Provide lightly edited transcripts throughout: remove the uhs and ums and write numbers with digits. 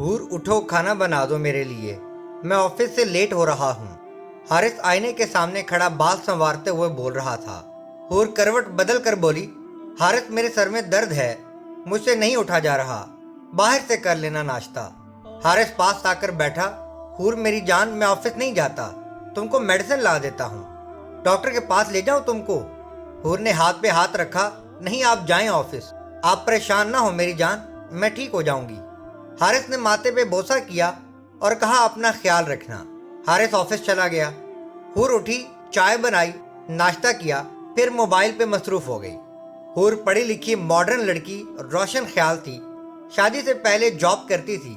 हूर उठो, खाना बना दो मेरे लिए, मैं ऑफिस से लेट हो रहा हूँ। हारिस आईने के सामने खड़ा बाल संवारते हुए बोल रहा था। हूर करवट बदल कर बोली, हारिस मेरे सर में दर्द है, मुझसे नहीं उठा जा रहा, बाहर से कर लेना नाश्ता। हारिस पास आकर बैठा। हूर मेरी जान, मैं ऑफिस नहीं जाता, तुमको मेडिसिन ला देता हूँ, डॉक्टर के पास ले जाऊँ तुमको। हूर ने हाथ पे हाथ रखा, नहीं आप जाएं ऑफिस, आप परेशान ना हो मेरी जान, मैं ठीक हो जाऊंगी। हारिस ने माथे पे बोसा किया और कहा अपना ख्याल रखना। हारिस ऑफिस चला गया। हूर उठी, चाय बनाई, नाश्ता किया, फिर मोबाइल पे मसरूफ हो गई। हूर पढ़ी लिखी मॉडर्न लड़की, रोशन ख्याल थी, शादी से पहले जॉब करती थी,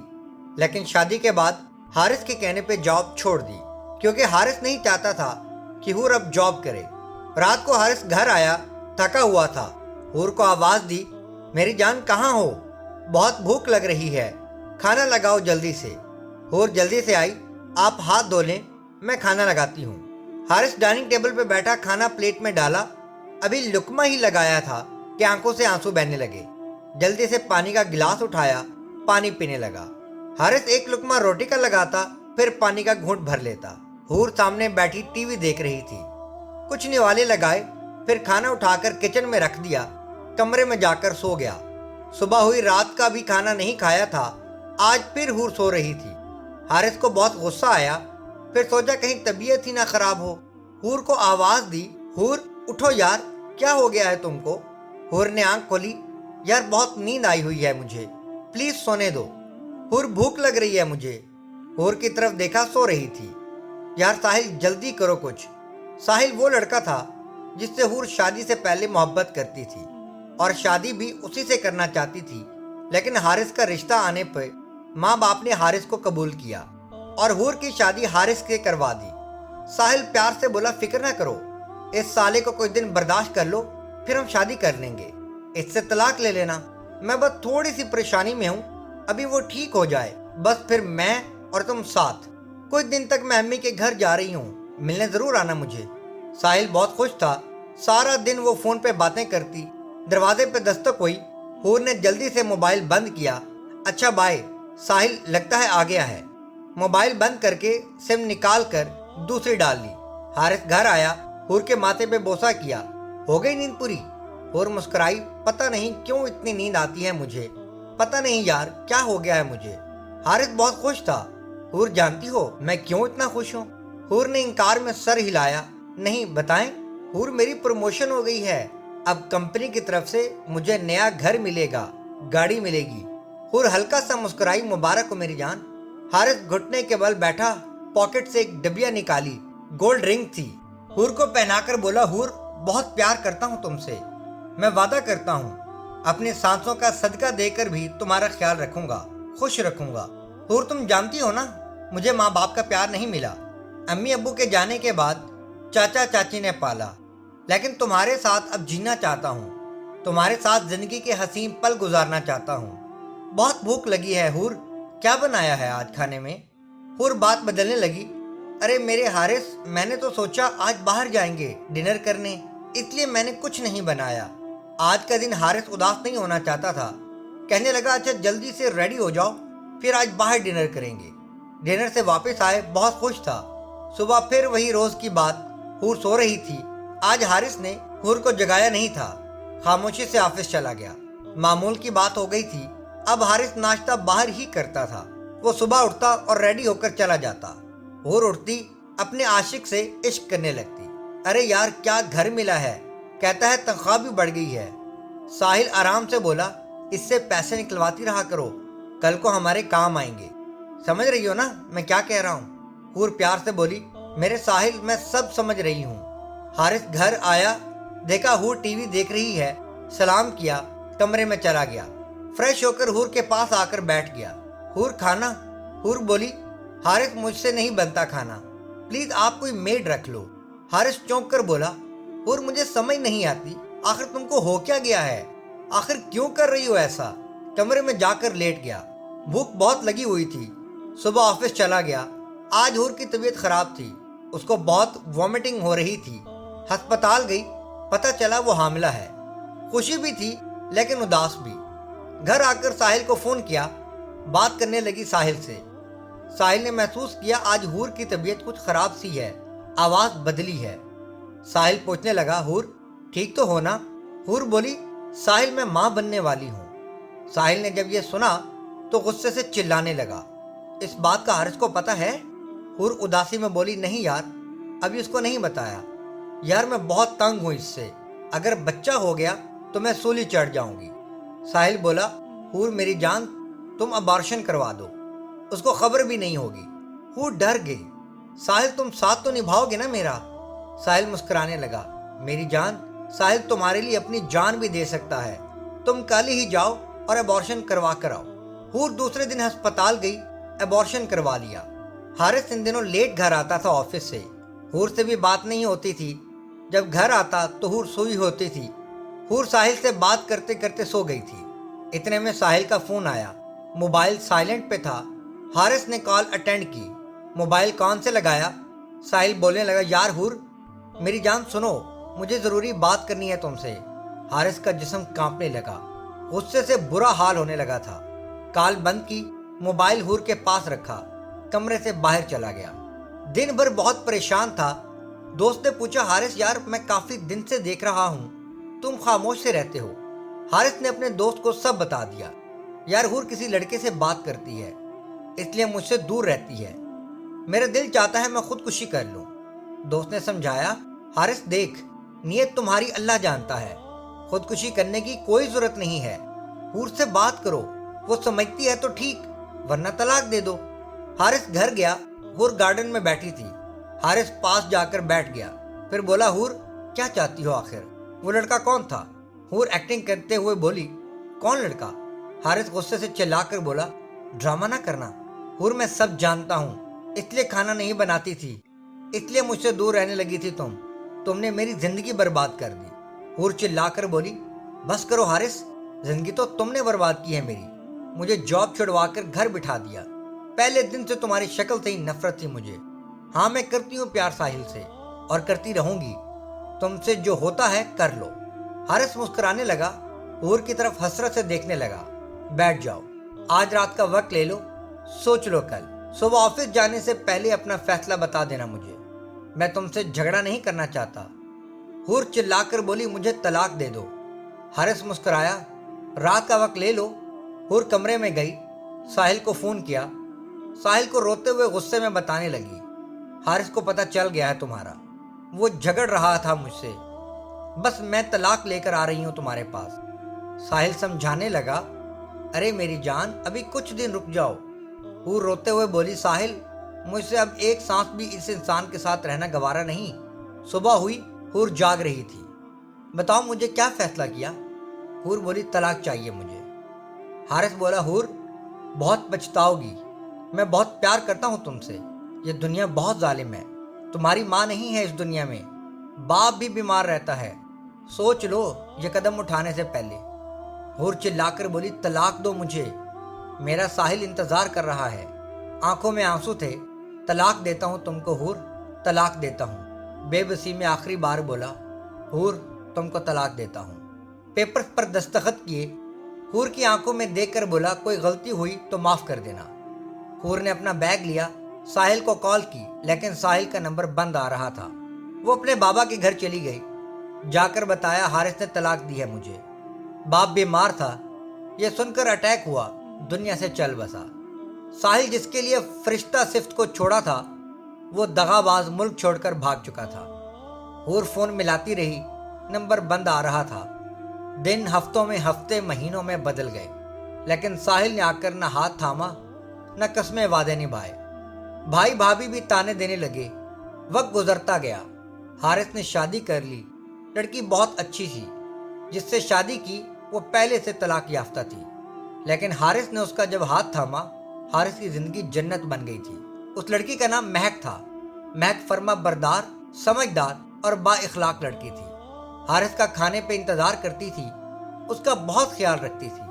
लेकिन शादी के बाद हारिस के कहने पे जॉब छोड़ दी, क्योंकि हारिस नहीं चाहता था कि हूर अब जॉब करे। रात को हारिस घर आया, थका हुआ था। हूर को आवाज दी, मेरी जान कहाँ हो, बहुत भूख लग रही है, खाना लगाओ जल्दी से। हूर जल्दी से आई, आप हाथ धो लें, मैं खाना लगाती हूँ। हारिस डाइनिंग टेबल पे बैठा खाना प्लेट में डाला, अभी लुकमा ही लगाया था कि आंखों से आंसू बहने लगे। जल्दी से पानी का गिलास उठाया, पानी पीने लगा। हारिस एक लुकमा रोटी का लगाता, फिर पानी का घूंट भर लेता। हूर सामने बैठी टीवी देख रही थी। कुछ निवाले लगाए, फिर खाना उठाकर किचन में रख दिया, कमरे में जाकर सो गया। सुबह हुई, रात का भी खाना नहीं खाया था, आज फिर हूर सो रही थी। हारिस को बहुत गुस्सा आया, फिर सोचा कहीं तबीयत ही ना खराब हो। हूर को आवाज दी, हूर उठो यार, क्या हो गया है तुमको। हूर ने आंख खोली, यार बहुत नींद आई हुई है मुझे, प्लीज सोने दो। हूर भूख लग रही है मुझे। हूर की तरफ देखा, सो रही थी। यार साहिल जल्दी करो कुछ। साहिल वो लड़का था जिससे हूर शादी से पहले मोहब्बत करती थी और शादी भी उसी से करना चाहती थी, लेकिन हारिस का रिश्ता आने पर माँ बाप ने हारिस को कबूल किया और हूर की शादी हारिस से करवा दी। साहिल प्यार से बोला, फिक्र ना करो, इस साले को कुछ दिन बर्दाश्त कर लो, फिर हम शादी कर लेंगे, इससे तलाक ले लेना, मैं बस थोड़ी सी परेशानी में हूँ, अभी वो ठीक हो जाए, बस फिर मैं और तुम साथ। कुछ दिन तक मैं अम्मी के घर जा रही हूँ, मिलने जरूर आना मुझे। साहिल बहुत खुश था, सारा दिन वो फोन पे बातें करती। दरवाजे पे दस्तक हुई, हूर ने जल्दी से मोबाइल बंद किया। अच्छा बाय, साहिल लगता है आ गया है। मोबाइल बंद करके सिम निकाल कर दूसरी डाल ली। हारिस घर आया, हूर के माथे पे बोसा किया, हो गई नींद पूरी। हूर मुस्कुराई, पता नहीं क्यों इतनी नींद आती है मुझे, पता नहीं यार क्या हो गया है मुझे। हारिस बहुत खुश था। हूर जानती हो मैं क्यों इतना खुश हूँ। हूर ने इंकार में सर हिलाया, नहीं बताएं। हूर मेरी प्रमोशन हो गई है, अब कंपनी की तरफ से मुझे नया घर मिलेगा, गाड़ी मिलेगी। हूर हल्का सा मुस्कुराई, मुबारक हो मेरी जान। हारिस घुटने के बल बैठा, पॉकेट से एक डबिया निकाली, गोल्ड रिंग थी। हूर को पहनाकर बोला, हूर बहुत प्यार करता हूँ तुमसे, मैं वादा करता हूँ अपनी सांसों का सदका देकर भी तुम्हारा ख्याल रखूंगा, खुश रखूंगा। हूर तुम जानती हो ना, मुझे माँ बाप का प्यार नहीं मिला, अम्मी अब्बू के जाने के बाद चाचा चाची ने पाला, लेकिन तुम्हारे साथ अब जीना चाहता हूँ, तुम्हारे साथ जिंदगी के हसीन पल गुजारना चाहता हूँ। बहुत भूख लगी है हूर, क्या बनाया है आज खाने में। हूर बात बदलने लगी, अरे मेरे हारिस, मैंने तो सोचा आज बाहर जाएंगे डिनर करने, इसलिए मैंने कुछ नहीं बनाया। आज का दिन हारिस उदास नहीं होना चाहता था, कहने लगा अच्छा जल्दी से रेडी हो जाओ, फिर आज बाहर डिनर करेंगे। डिनर से वापस आए, बहुत खुश था। सुबह फिर वही रोज की बात, हूर सो रही थी। आज हारिस ने हूर को जगाया नहीं था, खामोशी से ऑफिस चला गया। मामूल की बात हो गई थी, अब हारिस नाश्ता बाहर ही करता था। वो सुबह उठता और रेडी होकर चला जाता। हूर उठती, अपने आशिक से इश्क करने लगती। अरे यार क्या घर मिला है, कहता है तनख्वाह भी बढ़ गई है। साहिल आराम से बोला, इससे पैसे निकलवाती रहा करो, कल को हमारे काम आएंगे। समझ रही हो ना मैं क्या कह रहा हूँ। हूर प्यार से बोली, मेरे साहिल मैं सब समझ रही हूँ। हारिस घर आया, देखा हूर टीवी देख रही है, सलाम किया, कमरे में चला गया। फ्रेश होकर हूर के पास आकर बैठ गया। हूर खाना। हूर बोली, हारिस मुझसे नहीं बनता खाना, प्लीज आप कोई मेड रख लो। हारिस चौंक कर बोला, हूर मुझे समझ नहीं आती, आखिर तुमको हो क्या गया है, आखिर क्यों कर रही हो ऐसा। कमरे में जाकर लेट गया। भूख बहुत लगी हुई थी। सुबह ऑफिस चला गया। आज हूर की तबीयत खराब थी, उसको बहुत वॉमिटिंग हो रही थी। अस्पताल गई, पता चला वो हामिला है। खुशी भी थी लेकिन उदास भी। घर आकर साहिल को फोन किया, بات کرنے لگی ساحل سے۔ ساحل نے محسوس کیا آج حور کی طبیعت کچھ خراب سی ہے، آواز بدلی ہے۔ ساحل پوچھنے لگا، حور ٹھیک تو ہو نا؟ حور بولی، ساحل میں ماں بننے والی ہوں۔ ساحل نے جب یہ سنا تو غصے سے چلانے لگا، اس بات کا حارث کو پتہ ہے؟ حور اداسی میں بولی، نہیں یار، ابھی اس کو نہیں بتایا یار، میں بہت تنگ ہوں اس سے، اگر بچہ ہو گیا تو میں سولی چڑھ جاؤں گی۔ ساحل بولا، حور میری جان تم ابارشن کروا دو، اس کو خبر بھی نہیں ہوگی۔ حور ڈر گئی، ساحل تم ساتھ تو نبھاؤ گے نا میرا؟ ساحل مسکرانے لگا، میری جان ساحل تمہارے لیے اپنی جان بھی دے سکتا ہے، تم کل ہی جاؤ اور ابارشن کروا کر آؤ۔ حور دوسرے دن ہسپتال گئی، ابارشن کروا لیا۔ حارث ان دنوں لیٹ گھر آتا تھا آفس سے، حور سے بھی بات نہیں ہوتی تھی، جب گھر آتا تو حور سوئی ہوتی تھی۔ حور ساحل سے بات کرتے کرتے سو گئی تھی۔ اتنے میں ساحل کا فون آیا، موبائل سائلنٹ پہ تھا۔ حارث نے کال اٹینڈ کی، موبائل کان سے لگایا۔ ساحل بولنے لگا، یار حور میری جان سنو، مجھے ضروری بات کرنی ہے تم سے۔ حارث کا جسم کانپنے لگا، غصے سے برا حال ہونے لگا تھا۔ کال بند کی، موبائل حور کے پاس رکھا، کمرے سے باہر چلا گیا۔ دن بھر بہت پریشان تھا۔ دوست نے پوچھا، حارث یار میں کافی دن سے دیکھ رہا ہوں تم خاموش سے رہتے ہو۔ حارث نے اپنے دوست کو سب بتا دیا، یار حور کسی لڑکے سے بات کرتی ہے، اس لیے مجھ سے دور رہتی ہے، میرا دل چاہتا ہے میں خودکشی کر لوں۔ دوست نے سمجھایا، حارث دیکھ نیت تمہاری اللہ جانتا ہے، خودکشی کرنے کی کوئی ضرورت نہیں ہے، حور سے بات کرو، وہ سمجھتی ہے تو ٹھیک ورنہ طلاق دے دو۔ حارث گھر گیا، حور گارڈن میں بیٹھی تھی۔ حارث پاس جا کر بیٹھ گیا، پھر بولا، حور کیا چاہتی ہو آخر؟ وہ لڑکا کون تھا؟ حور ایکٹنگ کرتے ہوئے بولی، کون لڑکا؟ حارث غصے سے چلا کر بولا، ڈرامہ نہ کرنا، حور میں سب جانتا ہوں، اس لیے کھانا نہیں بناتی تھی، اس لیے مجھ سے دور رہنے لگی تھی تم نے میری زندگی برباد کر دی۔ حور چلا کر بولی، بس کرو حارث، زندگی تو تم نے برباد کی ہے میری، مجھے جاب چھڑوا کر گھر بٹھا دیا، پہلے دن سے تمہاری شکل سے ہی نفرت تھی مجھے۔ ہاں میں کرتی ہوں پیار ساحل سے اور کرتی رہوں گی، تم سے جو ہوتا ہے کر لو۔ حارث مسکرانے لگا، حور کی طرف حسرت سے دیکھنے لگا، بیٹھ جاؤ، آج رات کا وقت لے لو، سوچ لو، کل صبح آفس جانے سے پہلے اپنا فیصلہ بتا دینا مجھے، میں تم سے جھگڑا نہیں کرنا چاہتا۔ حور چلا کر بولی، مجھے طلاق دے دو۔ حارث مسکرایا، رات کا وقت لے لو۔ حور کمرے میں گئی، ساحل کو فون کیا، ساحل کو روتے ہوئے غصے میں بتانے لگی، حارث کو پتہ چل گیا ہے تمہارا، وہ جھگڑ رہا تھا مجھ سے، بس میں طلاق لے کر آ رہی ہوں تمہارے پاس۔ ساحل سمجھانے لگا، ارے میری جان ابھی کچھ دن رک جاؤ۔ حور روتے ہوئے بولی، ساحل مجھ سے اب ایک سانس بھی اس انسان کے ساتھ رہنا گوارا نہیں۔ صبح ہوئی، حور جاگ رہی تھی، بتاؤ مجھے کیا فیصلہ کیا؟ حور بولی، طلاق چاہیے مجھے۔ حارث بولا، حور بہت پچھتاؤ گی، میں بہت پیار کرتا ہوں تم سے، یہ دنیا بہت ظالم ہے، تمہاری ماں نہیں ہے اس دنیا میں، باپ بھی بیمار رہتا ہے، سوچ لو یہ قدم اٹھانے سے پہلے۔ حور چلا کر بولی، طلاق دو مجھے، میرا ساحل انتظار کر رہا ہے۔ آنکھوں میں آنسو تھے، طلاق دیتا ہوں تم کو حور، طلاق دیتا ہوں، بے بسی میں آخری بار بولا، حور تم کو طلاق دیتا ہوں۔ پیپر پر دستخط کیے، حور کی آنکھوں میں دیکھ کر بولا، کوئی غلطی ہوئی تو معاف کر دینا۔ حور نے اپنا بیگ لیا، ساحل کو کال کی، لیکن ساحل کا نمبر بند آ رہا تھا۔ وہ اپنے بابا کے گھر چلی گئی، جا کر بتایا، حارث نے طلاق دی ہے مجھے، باپ بیمار تھا، یہ سن کر اٹیک ہوا، دنیا سے چل بسا۔ ساحل جس کے لیے فرشتہ صفت کو چھوڑا تھا، وہ دغا باز ملک چھوڑ کر بھاگ چکا تھا۔ حور فون ملاتی رہی، نمبر بند آ رہا تھا۔ دن ہفتوں میں، ہفتے مہینوں میں بدل گئے، لیکن ساحل نے آ کر نہ ہاتھ تھاما نہ قسمیں وعدے نبھائے۔ بھائی بھابھی بھی تانے دینے لگے۔ وقت گزرتا گیا، حارث نے شادی کر لی، لڑکی بہت اچھی تھی، جس سے شادی کی وہ پہلے سے طلاق یافتہ تھی، لیکن حارث نے اس کا جب ہاتھ تھاما، حارث کی زندگی جنت بن گئی تھی۔ اس لڑکی کا نام مہک تھا۔ مہک فرما بردار، سمجھدار اور با اخلاق لڑکی تھی۔ حارث کا کھانے پہ انتظار کرتی تھی، اس کا بہت خیال رکھتی تھی۔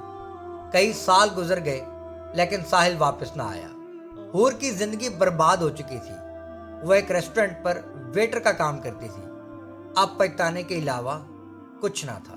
کئی سال گزر گئے، لیکن ساحل واپس نہ آیا۔ حور کی زندگی برباد ہو چکی تھی۔ وہ ایک ریسٹورنٹ پر ویٹر کا کام کرتی تھی۔ اب پچھتانے کے علاوہ کچھ نہ تھا۔